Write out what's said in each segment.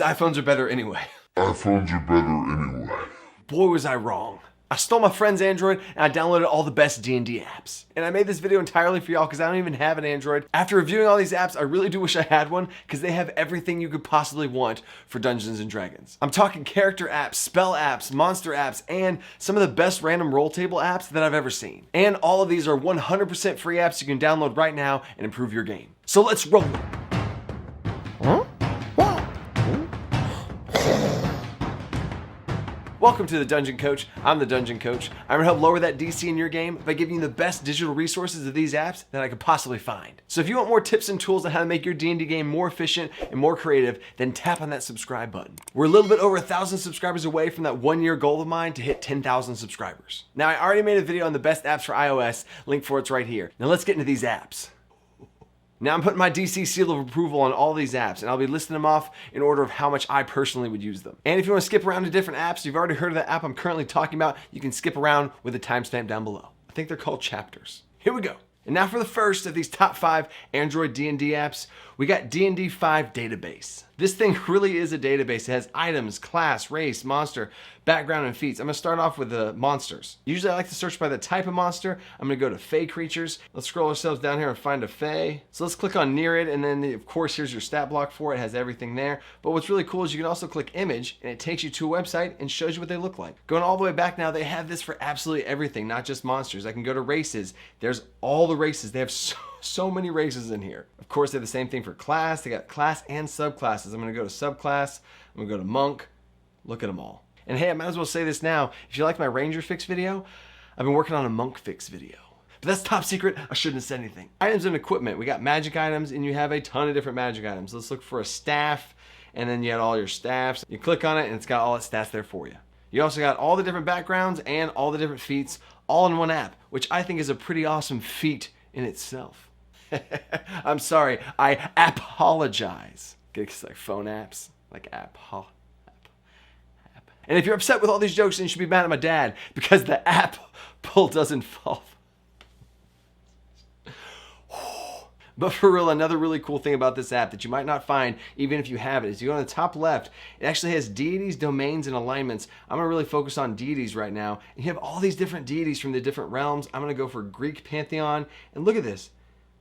iPhones are better anyway. iPhones are better anyway. Boy, was I wrong. I stole my friend's Android and I downloaded all the best D&D apps. And I made this video entirely for y'all because I don't even have an Android. After reviewing all these apps, I really do wish I had one because they have everything you could possibly want for Dungeons and Dragons. I'm talking character apps, spell apps, monster apps, and some of the best random roll table apps that I've ever seen. And all of these are 100% free apps you can download right now and improve your game. So let's roll. Welcome to the Dungeon Coach. I'm the Dungeon Coach. I'm gonna help lower that DC in your game by giving you the best digital resources of these apps that I could possibly find. So if you want more tips and tools on how to make your D&D game more efficient and more creative, then tap on that subscribe button. We're a little bit over 1,000 subscribers away from that 1-year goal of mine to hit 10,000 subscribers. Now, I already made a video on the best apps for iOS. Link for it's right here. Now let's get into these apps. Now I'm putting my DC seal of approval on all these apps, and I'll be listing them off in order of how much I personally would use them. And if you want to skip around to different apps, you've already heard of the app I'm currently talking about, you can skip around with a timestamp down below. I think they're called chapters. Here we go. And now for the first of these top 5 Android D&D apps, we got D&D 5 Database. This thing really is a database. It has items, class, race, monster, background, and feats. I'm gonna start off with the monsters. Usually I like to search by the type of monster. I'm gonna go to Fae creatures. Let's scroll ourselves down here and find a Fae. So let's click on near it, and then of course here's your stat block for it. It has everything there. But what's really cool is you can also click image, and it takes you to a website and shows you what they look like. Going all the way back now, they have this for absolutely everything, not just monsters. I can go to races. There's all the races. They have so many races in here. Of course, they have the same thing for class. They got class and subclasses. I'm gonna go to subclass. I'm gonna go to monk. Look at them all. And hey, I might as well say this now. If you like my ranger fix video, I've been working on a monk fix video. But that's top secret. I shouldn't have said anything. Items and equipment. We got magic items, and you have a ton of different magic items. Let's look for a staff, and then you got all your staffs. You click on it, and it's got all its stats there for you. You also got all the different backgrounds and all the different feats all in one app, which I think is a pretty awesome feat in itself. I'm sorry, I apologize. It's like phone apps, like app. And if you're upset with all these jokes, then you should be mad at my dad because the apple doesn't fall. But for real, another really cool thing about this app that you might not find even if you have it is you go on the top left, it actually has deities, domains, and alignments. I'm gonna really focus on deities right now. And you have all these different deities from the different realms. I'm gonna go for Greek pantheon, and look at this.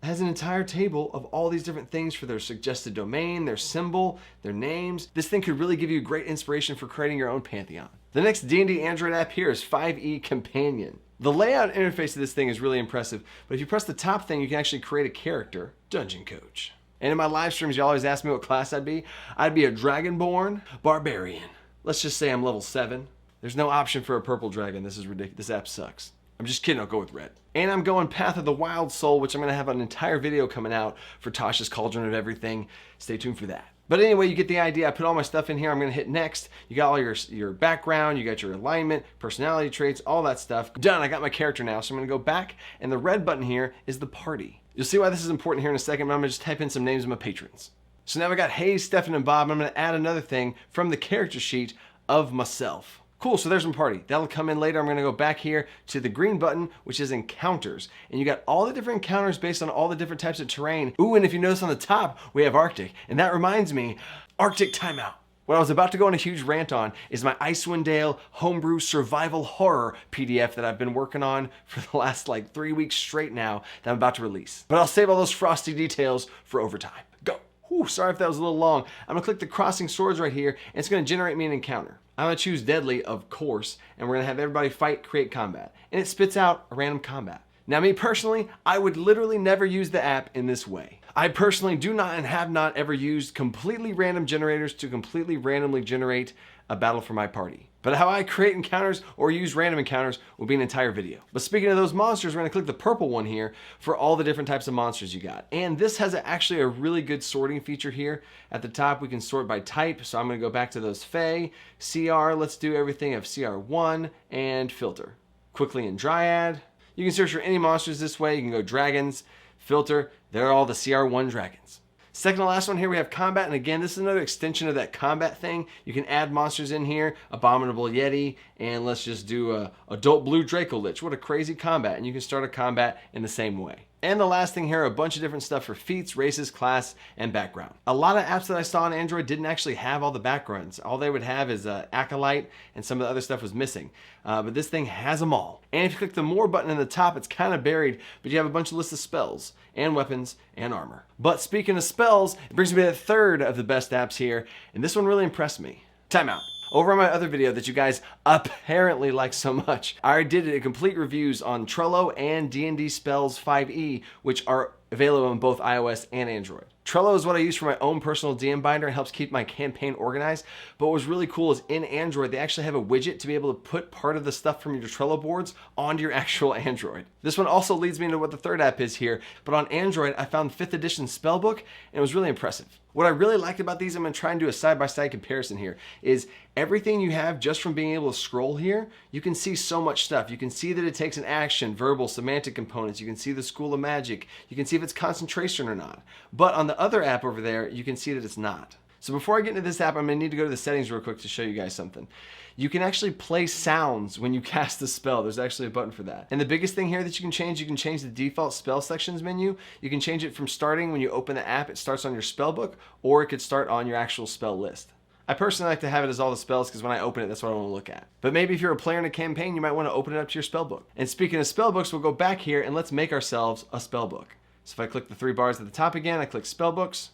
It has an entire table of all these different things for their suggested domain, their symbol, their names. This thing could really give you great inspiration for creating your own pantheon. The next D&D Android app here is 5e Companion. The layout interface of this thing is really impressive, but if you press the top thing, you can actually create a character, Dungeon Coach. And in my live streams, you always ask me what class I'd be. I'd be a Dragonborn Barbarian. Let's just say I'm level 7. There's no option for a purple dragon. This is ridiculous. This app sucks. I'm just kidding, I'll go with red. And I'm going Path of the Wild Soul, which I'm gonna have an entire video coming out for Tasha's Cauldron of Everything. Stay tuned for that. But anyway, you get the idea. I put all my stuff in here. I'm gonna hit next. You got all your background, you got your alignment, personality traits, all that stuff. Done, I got my character now. So I'm gonna go back, and the red button here is the party. You'll see why this is important here in a second, but I'm gonna just type in some names of my patrons. So now I got Hayes, Stefan, and Bob. I'm gonna add another thing from the character sheet of myself. Cool, so there's my party. That'll come in later. I'm gonna go back here to the green button, which is encounters. And you got all the different encounters based on all the different types of terrain. Ooh, and if you notice on the top, we have Arctic. And that reminds me, Arctic timeout. What I was about to go on a huge rant on is my Icewind Homebrew survival horror PDF that I've been working on for the last like 3 weeks straight now that I'm about to release. But I'll save all those frosty details for overtime. Go. Ooh, sorry if that was a little long. I'm gonna click the crossing swords right here, and it's gonna generate me an encounter. I'm gonna choose deadly, of course, and we're gonna have everybody fight, create combat. And it spits out a random combat. Now me personally, I would literally never use the app in this way. I personally do not and have not ever used completely random generators to completely randomly generate a battle for my party. But how I create encounters or use random encounters will be an entire video. But speaking of those monsters, we're gonna click the purple one here for all the different types of monsters you got. And this has actually a really good sorting feature here. At the top, we can sort by type. So I'm gonna go back to those Fae, CR, let's do everything of CR1 and filter. Quickly in Dryad. You can search for any monsters this way. You can go dragons, filter, they're all the CR1 dragons. Second to last one here, we have combat, and again, this is another extension of that combat thing. You can add monsters in here, Abominable Yeti, and let's just do a Adult Blue Draco Lich. What a crazy combat, and you can start a combat in the same way. And the last thing here are a bunch of different stuff for feats, races, class, and background. A lot of apps that I saw on Android didn't actually have all the backgrounds. All they would have is Acolyte, and some of the other stuff was missing. But this thing has them all. And if you click the More button in the top, it's kind of buried, but you have a bunch of lists of spells, and weapons, and armor. But speaking of spells, it brings me to the third of the best apps here, and this one really impressed me. Timeout. Over on my other video that you guys apparently like so much, I already did a complete reviews on Trello and D&D Spells 5e, which are available on both iOS and Android. Trello is what I use for my own personal DM binder and helps keep my campaign organized. But what was really cool is in Android, they actually have a widget to be able to put part of the stuff from your Trello boards onto your actual Android. This one also leads me into what the third app is here. But on Android, I found 5th edition Spellbook, and it was really impressive. What I really liked about these, I'm going to try and do a side-by-side comparison here, is everything you have just from being able to scroll here, you can see so much stuff. You can see that it takes an action, verbal, semantic components. You can see the School of Magic. You can see if it's concentration or not. But on the other app over there, you can see that it's not. So before I get into this app, I'm going to need to go to the settings real quick to show you guys something. You can actually play sounds when you cast a spell. There's actually a button for that. And the biggest thing here that you can change the default spell sections menu. You can change it from starting when you open the app, it starts on your spell book, or it could start on your actual spell list. I personally like to have it as all the spells because when I open it, that's what I want to look at. But maybe if you're a player in a campaign, you might want to open it up to your spell book. And speaking of spell books, we'll go back here and let's make ourselves a spell book. So if I click the 3 bars at the top again, I click spell books.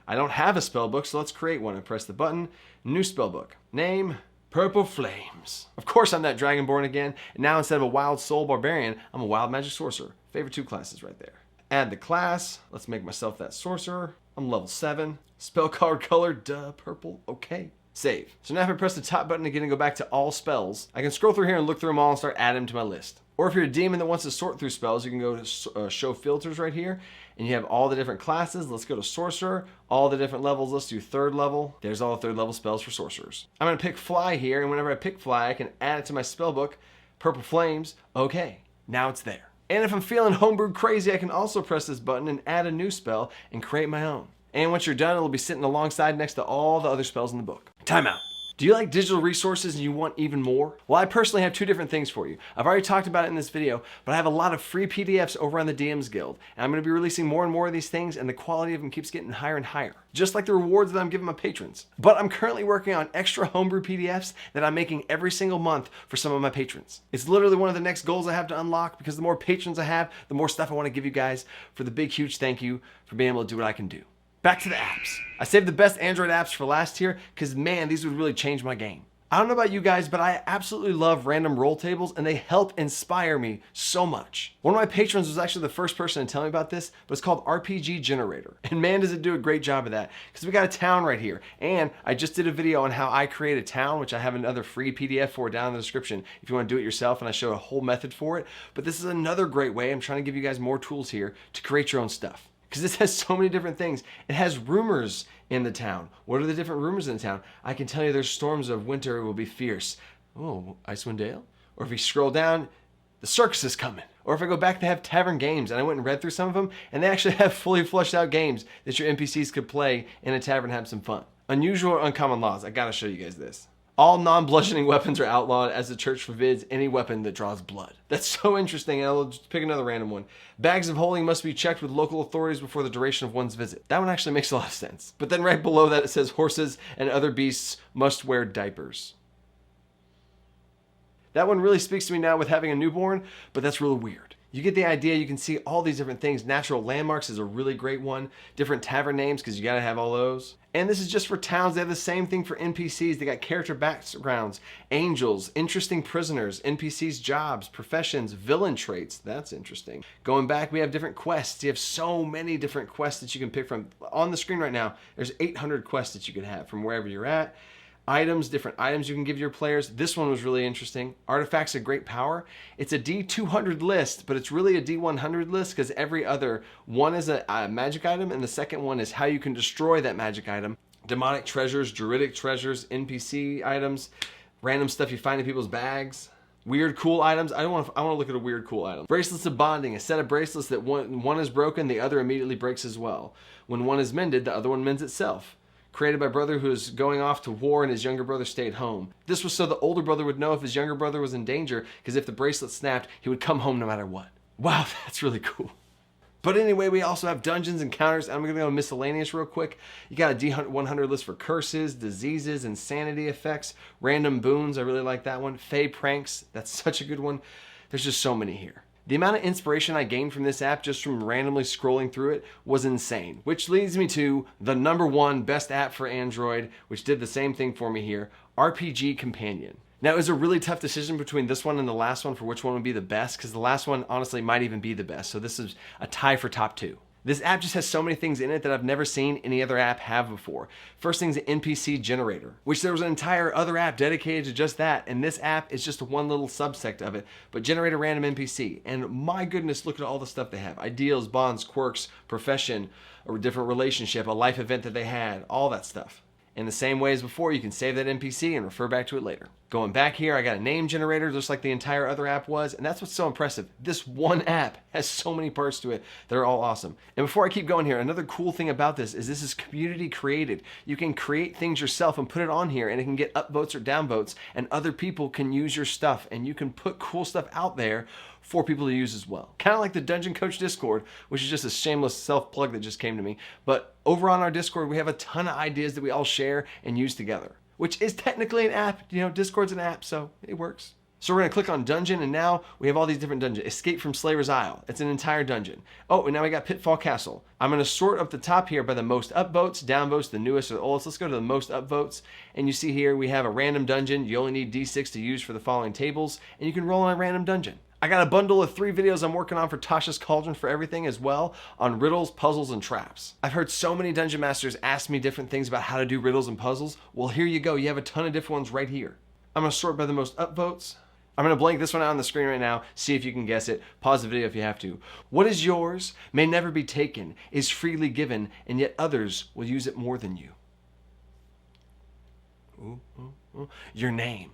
I don't have a spell book, so let's create one. I press the button, new spell book. Name, Purple Flames. Of course I'm that Dragonborn again, and now instead of a Wild Soul Barbarian, I'm a Wild Magic Sorcerer. Favorite 2 classes right there. Add the class, let's make myself that Sorcerer. I'm level 7. Spell card color, duh, purple, okay. Save. So now if I press the top button again and go back to all spells, I can scroll through here and look through them all and start adding them to my list. Or if you're a demon that wants to sort through spells, you can go to show filters right here, and you have all the different classes. Let's go to sorcerer, all the different levels. Let's do 3rd level. There's all the 3rd level spells for sorcerers. I'm going to pick fly here, and whenever I pick fly, I can add it to my spell book. Purple flames, okay, now it's there. And if I'm feeling homebrew crazy, I can also press this button and add a new spell and create my own. And once you're done, it'll be sitting alongside next to all the other spells in the book. Timeout. Do you like digital resources and you want even more? Well, I personally have 2 different things for you. I've already talked about it in this video, but I have a lot of free PDFs over on the DMs Guild. And I'm going to be releasing more and more of these things, and the quality of them keeps getting higher and higher. Just like the rewards that I'm giving my patrons. But I'm currently working on extra homebrew PDFs that I'm making every single month for some of my patrons. It's literally one of the next goals I have to unlock, because the more patrons I have, the more stuff I want to give you guys for the big, huge thank you for being able to do what I can do. Back to the apps. I saved the best Android apps for last here because, man, these would really change my game. I don't know about you guys, but I absolutely love random roll tables, and they help inspire me so much. One of my patrons was actually the first person to tell me about this, but it's called RPG Generator. And man, does it do a great job of that, because we got a town right here. And I just did a video on how I create a town, which I have another free PDF for down in the description if you want to do it yourself, and I show a whole method for it. But this is another great way. I'm trying to give you guys more tools here to create your own stuff, because this has so many different things. It has rumors in the town. What are the different rumors in the town? I can tell you there's storms of winter will be fierce. Oh, Icewind Dale? Or if you scroll down, the circus is coming. Or if I go back, they have tavern games, and I went and read through some of them, and they actually have fully fleshed out games that your NPCs could play in a tavern and have some fun. Unusual or uncommon laws. I gotta show you guys this. All non-bludgeoning weapons are outlawed, as the church forbids any weapon that draws blood. That's so interesting, and I'll just pick another random one. Bags of holding must be checked with local authorities before the duration of one's visit. That one actually makes a lot of sense. But then right below that it says horses and other beasts must wear diapers. That one really speaks to me now with having a newborn, but that's really weird. You get the idea. You can see all these different things. Natural landmarks is a really great one. Different tavern names, because you got to have all those. And this is just for towns. They have the same thing for NPCs. They got character backgrounds, angels, interesting prisoners, NPCs' jobs, professions, villain traits. That's interesting. Going back, we have different quests. You have so many different quests that you can pick from. On the screen right now, there's 800 quests that you can have from wherever you're at. Items, different items you can give your players. This one was really interesting. Artifacts of great power. It's a D200 list, but it's really a D100 list, because every other one is a magic item, and the second one is how you can destroy that magic item. Demonic treasures, druidic treasures, NPC items, random stuff you find in people's bags. Weird cool items. I want to look at a weird cool item. Bracelets of bonding. A set of bracelets that one is broken, the other immediately breaks as well. When one is mended, the other one mends itself. Created by a brother who is going off to war and his younger brother stayed home. This was so the older brother would know if his younger brother was in danger, because if the bracelet snapped, he would come home no matter what. Wow, that's really cool. But anyway, we also have dungeons, encounters. I'm going to go miscellaneous real quick. You got a D100 list for curses, diseases, insanity effects, random boons. I really like that one. Fey pranks. That's such a good one. There's just so many here. The amount of inspiration I gained from this app just from randomly scrolling through it was insane, which leads me to the #1 best app for Android, which did the same thing for me here, RPG Companion. Now, it was a really tough decision between this one and the last one for which one would be the best, because the last one honestly might even be the best, so this is a tie for top 2. This app just has so many things in it that I've never seen any other app have before. First thing is an NPC generator, which there was an entire other app dedicated to just that, and this app is just one little subsect of it, but generate a random NPC. And my goodness, look at all the stuff they have. Ideals, bonds, quirks, profession, a different relationship, a life event that they had, all that stuff. In the same way as before, you can save that NPC and refer back to it later. Going back here, I got a name generator just like the entire other app was, and that's what's so impressive. This one app has so many parts to it that are all awesome. And before I keep going here, another cool thing about this is community created. You can create things yourself and put it on here, and it can get upvotes or downvotes, and other people can use your stuff, and you can put cool stuff out there for people to use as well. Kind of like the Dungeon Coach Discord, which is just a shameless self-plug that just came to me. But over on our Discord, we have a ton of ideas that we all share and use together, which is technically an app. You know, Discord's an app, so it works. So we're gonna click on dungeon, and now we have all these different dungeons. Escape from Slayer's Isle. It's an entire dungeon. Oh, and now we got Pitfall Castle. I'm gonna sort up the top here by the most upvotes, downvotes, the newest or the oldest. Let's go to the most upvotes. And you see here we have a random dungeon. You only need D6 to use for the following tables, and you can roll on a random dungeon. I got a bundle of 3 videos I'm working on for Tasha's Cauldron for everything as well on riddles, puzzles, and traps. I've heard so many dungeon masters ask me different things about how to do riddles and puzzles. Well, here you go. You have a ton of different ones right here. I'm gonna sort by the most upvotes. I'm gonna blank this one out on the screen right now, see if you can guess it. Pause the video if you have to. What is yours may never be taken, is freely given, and yet others will use it more than you. Your name.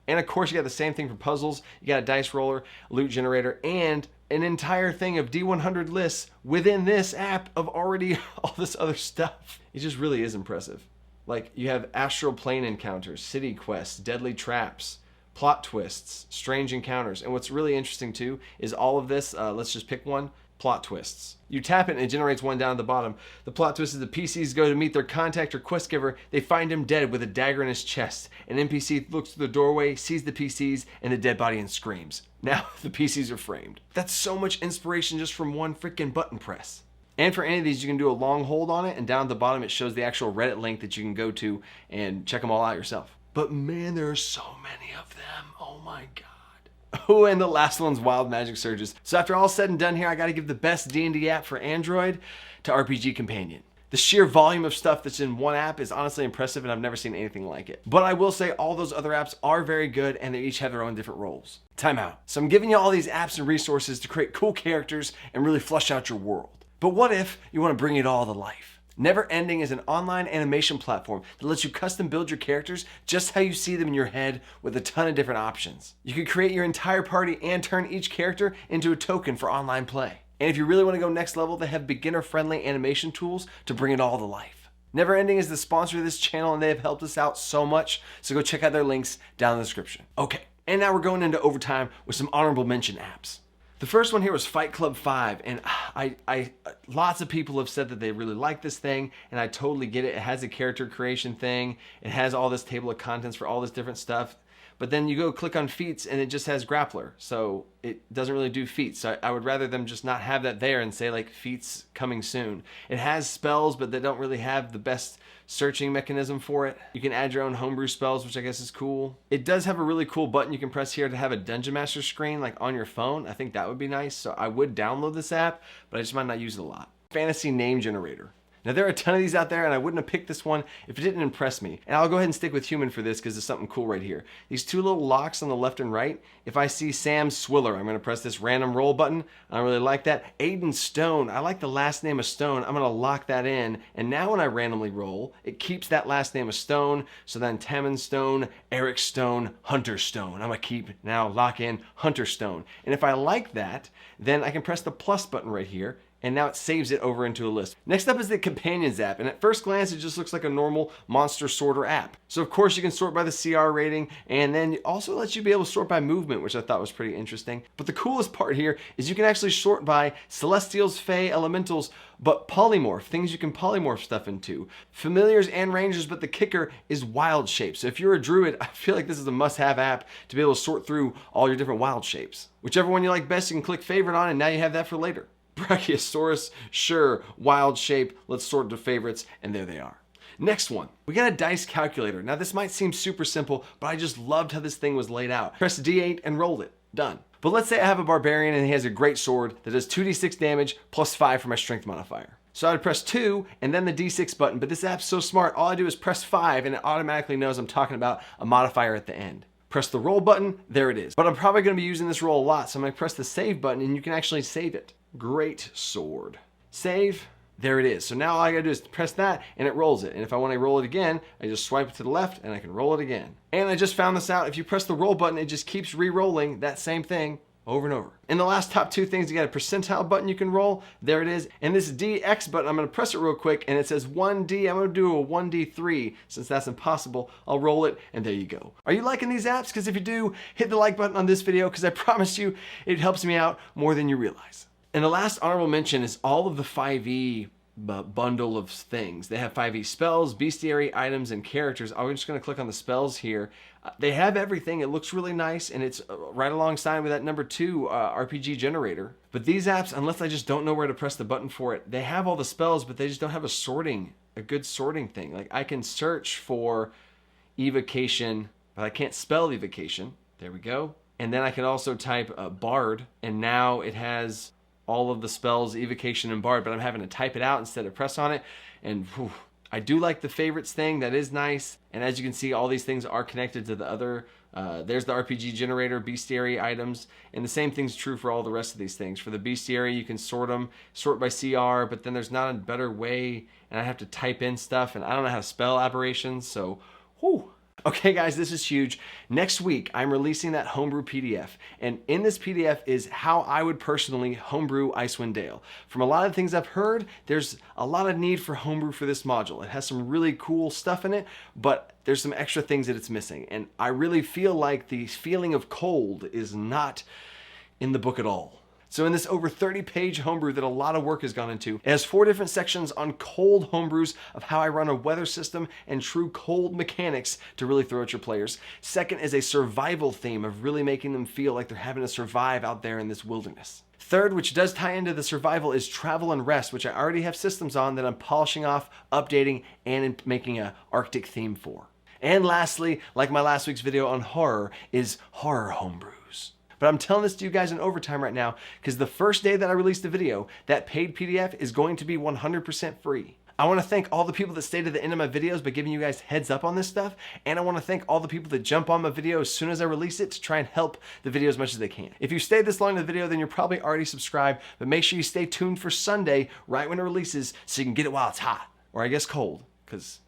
And of course, you got the same thing for puzzles. You got a dice roller, loot generator, and an entire thing of D100 lists within this app of already all this other stuff. It just really is impressive. Like, you have astral plane encounters, city quests, deadly traps, plot twists, strange encounters. And what's really interesting too is all of this, let's just pick one, plot twists. You tap it and it generates one down at the bottom. The plot twist is the PCs go to meet their contact or quest giver. They find him dead with a dagger in his chest. An NPC looks through the doorway, sees the PCs and the dead body and screams. Now the PCs are framed. That's so much inspiration just from one freaking button press. And for any of these, you can do a long hold on it, and down at the bottom it shows the actual Reddit link that you can go to and check them all out yourself. But man, there are so many of them. Oh my God. Oh, and the last one's Wild Magic Surges. So after all said and done here, I gotta give the best D&D app for Android to RPG Companion. The sheer volume of stuff that's in one app is honestly impressive, and I've never seen anything like it. But I will say all those other apps are very good, and they each have their own different roles. Time out. So I'm giving you all these apps and resources to create cool characters and really flesh out your world. But what if you want to bring it all to life? Neverending is an online animation platform that lets you custom build your characters just how you see them in your head with a ton of different options. You can create your entire party and turn each character into a token for online play. And if you really want to go next level, they have beginner-friendly animation tools to bring it all to life. Neverending is the sponsor of this channel, and they have helped us out so much, so go check out their links down in the description. Okay, and now we're going into overtime with some honorable mention apps. The first one here was Fight Club 5, and lots of people have said that they really like this thing, and I totally get it. It has a character creation thing. It has all this table of contents for all this different stuff. But then you go click on feats, and it just has grappler, so it doesn't really do feats. So I would rather them just not have that there and say like feats coming soon. It has spells, but they don't really have the best searching mechanism for it. You can add your own homebrew spells, which I guess is cool. It does have a really cool button you can press here to have a Dungeon Master screen like on your phone. I think that would be nice, so I would download this app, but I just might not use it a lot. Fantasy Name Generator. Now there are a ton of these out there, and I wouldn't have picked this one if it didn't impress me. And I'll go ahead and stick with human for this because there's something cool right here. These two little locks on the left and right, if I see Sam Swiller, I'm going to press this random roll button. I really like that. Aiden Stone, I like the last name of Stone. I'm going to lock that in. And now when I randomly roll, it keeps that last name of Stone. So then Tammin Stone, Eric Stone, Hunter Stone. I'm going to keep now lock in Hunter Stone. And if I like that, then I can press the plus button right here. and now it saves it over into a list. Next up is the Companions app, and at first glance, it just looks like a normal monster sorter app. So of course you can sort by the CR rating, and then it also lets you be able to sort by movement, which I thought was pretty interesting. But the coolest part here is you can actually sort by Celestials, Fae, Elementals, but polymorph, things you can polymorph stuff into. Familiars and rangers, but the kicker is wild shapes. So if you're a druid, I feel like this is a must-have app to be able to sort through all your different wild shapes. Whichever one you like best, you can click favorite on, and now you have that for later. Brachiosaurus, sure, wild shape, let's sort to favorites, and there they are. Next one, we got a dice calculator. Now this might seem super simple, but I just loved how this thing was laid out. Press D8 and roll it, done. But let's say I have a barbarian and he has a great sword that does 2d6 damage plus 5 for my strength modifier. So I would press 2 and then the d6 button, but this app's so smart, all I do is press 5 and it automatically knows I'm talking about a modifier at the end. Press the roll button, there it is. But I'm probably gonna be using this roll a lot, so I'm gonna press the save button and you can actually save it. Great sword. Save, there it is. So now all I gotta do is press that and it rolls it. And if I wanna roll it again, I just swipe it to the left and I can roll it again. And I just found this out, if you press the roll button, it just keeps re-rolling that same thing over and over. In the last top two things, you got a percentile button you can roll. There it is. And this DX button, I'm gonna press it real quick and it says 1D. I'm gonna do a 1D3 since that's impossible. I'll roll it and there you go. Are you liking these apps? Because if you do, hit the like button on this video because I promise you it helps me out more than you realize. And the last honorable mention is all of the 5e bundle of things. They have 5e spells, bestiary, items, and characters. I'm just gonna click on the spells here. They have everything. It looks really nice, and it's right alongside with that number 2 RPG generator. But these apps, unless I just don't know where to press the button for it, they have all the spells, but they just don't have a good sorting thing. Like I can search for evocation, but I can't spell evocation. There we go. And then I can also type bard, and now it has all of the spells, evocation and bard, but I'm having to type it out instead of press on it. And whew, I do like the favorites thing. That is nice. And as you can see, all these things are connected to the other. There's the RPG generator, bestiary items, and the same thing's true for all the rest of these things. For the bestiary, you can sort them, sort by CR, but then there's not a better way, and I have to type in stuff, and I don't know how to spell aberrations, so whew. Okay guys, this is huge. Next week, I'm releasing that Homebrew PDF. And in this PDF is how I would personally homebrew Icewind Dale. From a lot of things I've heard, there's a lot of need for homebrew for this module. It has some really cool stuff in it, but there's some extra things that it's missing. And I really feel like the feeling of cold is not in the book at all. So in this over 30-page homebrew that a lot of work has gone into, it has 4 different sections on cold homebrews of how I run a weather system and true cold mechanics to really throw at your players. Second is a survival theme of really making them feel like they're having to survive out there in this wilderness. Third, which does tie into the survival, is travel and rest, which I already have systems on that I'm polishing off, updating, and making an Arctic theme for. And lastly, like my last week's video on horror, is horror homebrews. But I'm telling this to you guys in overtime right now because the first day that I release the video, that paid PDF is going to be 100% free. I want to thank all the people that stay to the end of my videos by giving you guys heads up on this stuff. And I want to thank all the people that jump on my video as soon as I release it to try and help the video as much as they can. If you stayed this long in the video, then you're probably already subscribed, but make sure you stay tuned for Sunday right when it releases so you can get it while it's hot. Or I guess cold, because,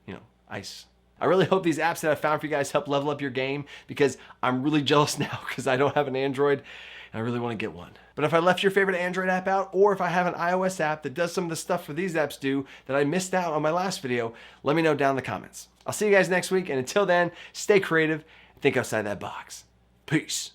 you know, ice. I really hope these apps that I found for you guys help level up your game because I'm really jealous now because I don't have an Android and I really want to get one. But if I left your favorite Android app out or if I have an iOS app that does some of the stuff for these apps do that I missed out on my last video, let me know down in the comments. I'll see you guys next week, and until then, stay creative and think outside that box. Peace.